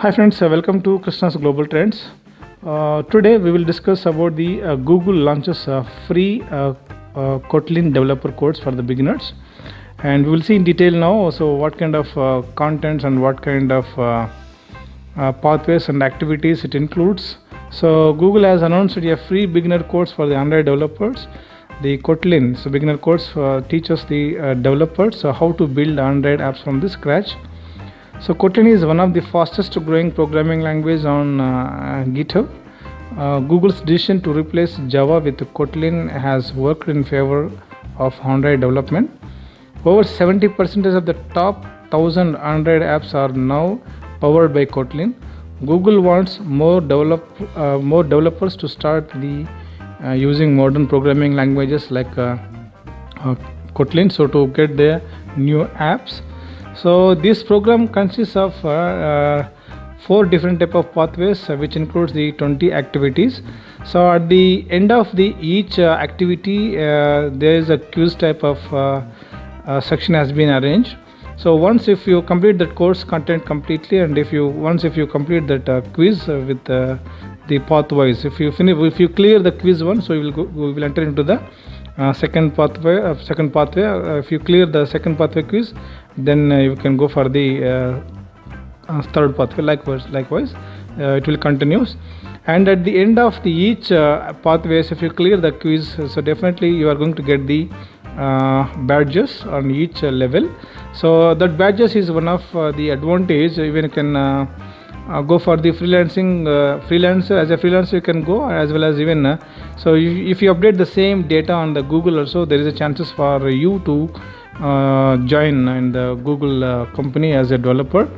Hi friends, welcome to Krishna's Global Trends. Today we will discuss about the Google launches free Kotlin developer course for the beginners, and we will see in detail now. So what kind of contents and what kind of pathways and activities it includes. So Google has announced a free beginner course for the Android developers. The Kotlin, so beginner course teaches the developers how to build Android apps from the scratch. So Kotlin is one of the fastest growing programming language on GitHub. Google's decision to replace Java with Kotlin has worked in favor of Android development. Over 70% of the top 1000 Android apps are now powered by Kotlin. Google wants more developers to start using modern programming languages like Kotlin, so to get their new apps. So this program consists of 4 different type of pathways, which includes the 20 activities. So at the end of each activity, there is a quiz type of section has been arranged. So once if you complete that course content completely, and if you complete that quiz with the pathways, if you clear the quiz one, so we will enter into the second pathway. If you clear the second pathway quiz, then you can go for the third pathway. Likewise, it will continue. And at the end of each pathways, if you clear the quiz, so definitely you are going to get the badges on each level. So that badges is one of the advantage. Even you can go for the freelancer. As a freelancer you can go, as well as even so if you update the same data on the Google also, there is a chances for you to join in the Google company as a developer,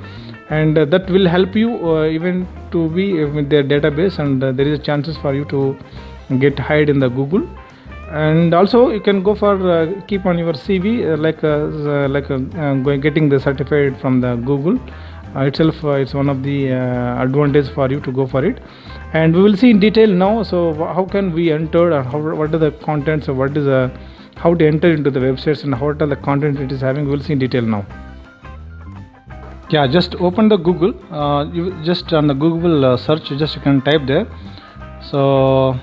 and that will help you even to be with their database, and there is a chances for you to get hired in the Google. And also you can go for keep on your CV getting the certificate from the Google itself. It's one of the advantage for you to go for it, and we will see in detail now. So how can we enter, and what are the contents, or what is how to enter into the websites, and what are the content it is having. We will see in detail now. Yeah, just open the Google. You just on the Google search, just you can type there. So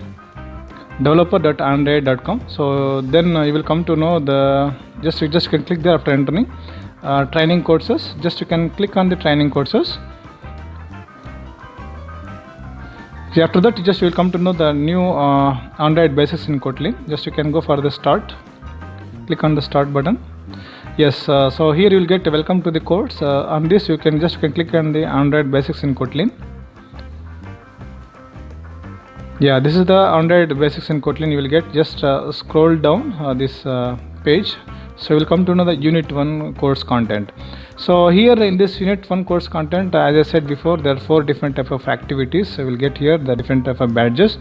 developer.android.com. so then you will come to know you just can click there after entering training courses. Just you can click on the training courses. So after that, you will come to know the new Android basics in Kotlin. Just you can go for the start, click on the start button. Yes, so here you will get welcome to the course. On this you can click on the Android basics in Kotlin. Yeah, this is the Android basics in Kotlin. You will get, just scroll down this page. So you will come to know the unit 1 course content. So here in this unit 1 course content, as I said before, there are 4 different type of activities. So we will get here the different type of badges.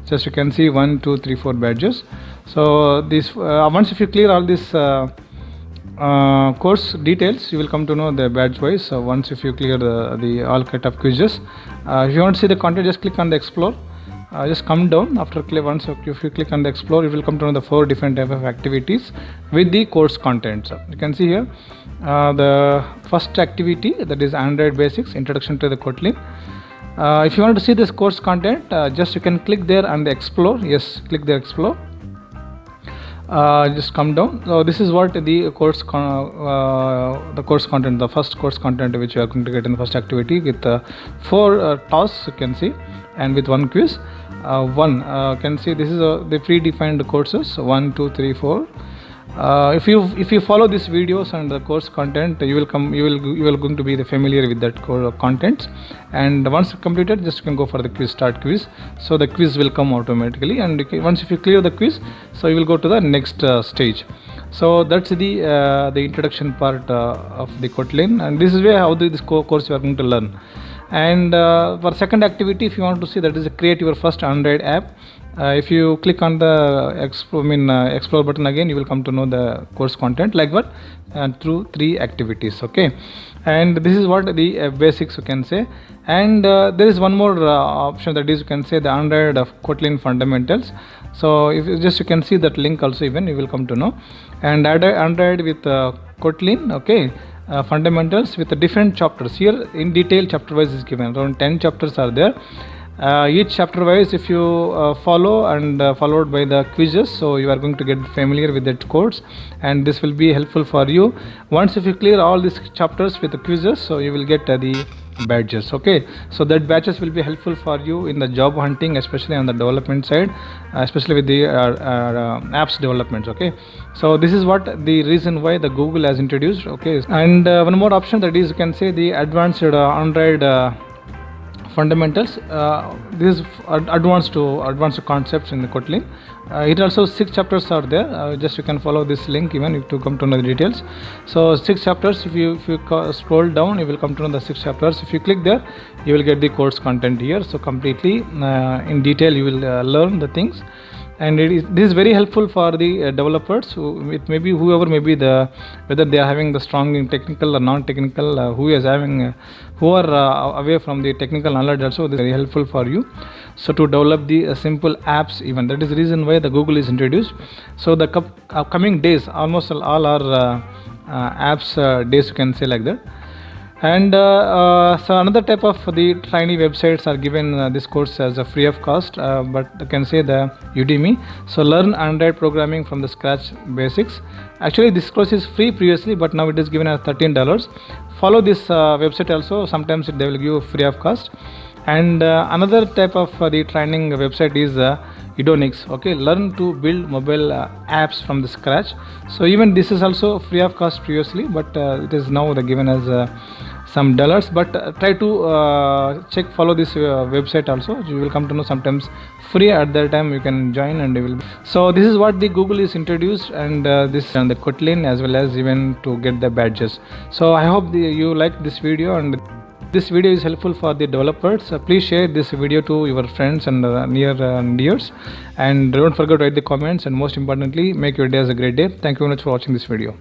Just you can see 1 2 3 4 badges. So this once if you clear all this course details, you will come to know the badge wise. So once if you clear the all kind of quizzes, if you want to see the content, just click on the explore. Just come down after once if you click on the explore, you will come to know the 4 different type of activities with the course contents. You can see here the first activity, that is Android basics, introduction to the Kotlin. If you want to see this course content, just you can click there on the explore. Yes, click the explore. Just come down. So this is what the course content, the first course content which you are going to get in the first activity, with 4 tasks you can see, and with 1 quiz. Can see this is the predefined courses 1 2 3 4. If you follow these videos and the course content, you will going to be familiar with that contents. And once completed, just you can go for the quiz, start quiz. So the quiz will come automatically, and once if you clear the quiz, so you will go to the next stage. So that's the introduction part of the Kotlin, and this is where how this course you are going to learn. And for second activity, if you want to see, that is create your first Android app. If you click on the explore button again, you will come to know the course content like what, through 3 activities. Okay, and this is what the basics you can say. And there is one more option, that is you can say the Android of Kotlin fundamentals. So if you can see that link also, even you will come to know. And Android with Kotlin. Okay, fundamentals with the different chapters. Here in detail chapter wise is given, around 10 chapters are there. Each chapter wise, if you follow and followed by the quizzes, so you are going to get familiar with that course, and this will be helpful for you. Once if you clear all these chapters with the quizzes, so you will get the badges. Okay, so that badges will be helpful for you in the job hunting, especially on the development side, especially with the apps developments. Okay, so this is what the reason why the Google has introduced. Okay, and one more option, that is, you can say the advanced Android fundamentals. This is advanced concepts in the Kotlin. It also 6 chapters are there. Just you can follow this link even to come to know the details. So 6 chapters. If you scroll down, you will come to know the 6 chapters. If you click there, you will get the course content here. So completely in detail you will learn the things. And this is very helpful for the developers. It may be whoever may be whether they are having the strong in technical or non-technical, who are away from the technical knowledge also. This is very helpful for you. So to develop the simple apps, even that is the reason why the Google is introduced. So the upcoming days, almost all are apps days, you can say like that. And so another type of the trainee websites are given this course as a free of cost, but you can say the Udemy. So learn Android programming from the scratch basics. Actually this course is free previously, but now it is given as $13. Follow this website also. Sometimes they will give you free of cost. And another type of the training website is Edonix. Okay, learn to build mobile apps from the scratch. So even this is also free of cost previously, but it is now given as some dollars. But try to follow this website also. You will come to know sometimes free, at that time you can join and you will. So this is what the Google is introduced, and this and the Kotlin, as well as even to get the badges. So I hope you like this video, and this video is helpful for the developers. Please share this video to your friends and near and dears, and don't forget to write the comments, and most importantly, make your day as a great day. Thank you very much for watching this video.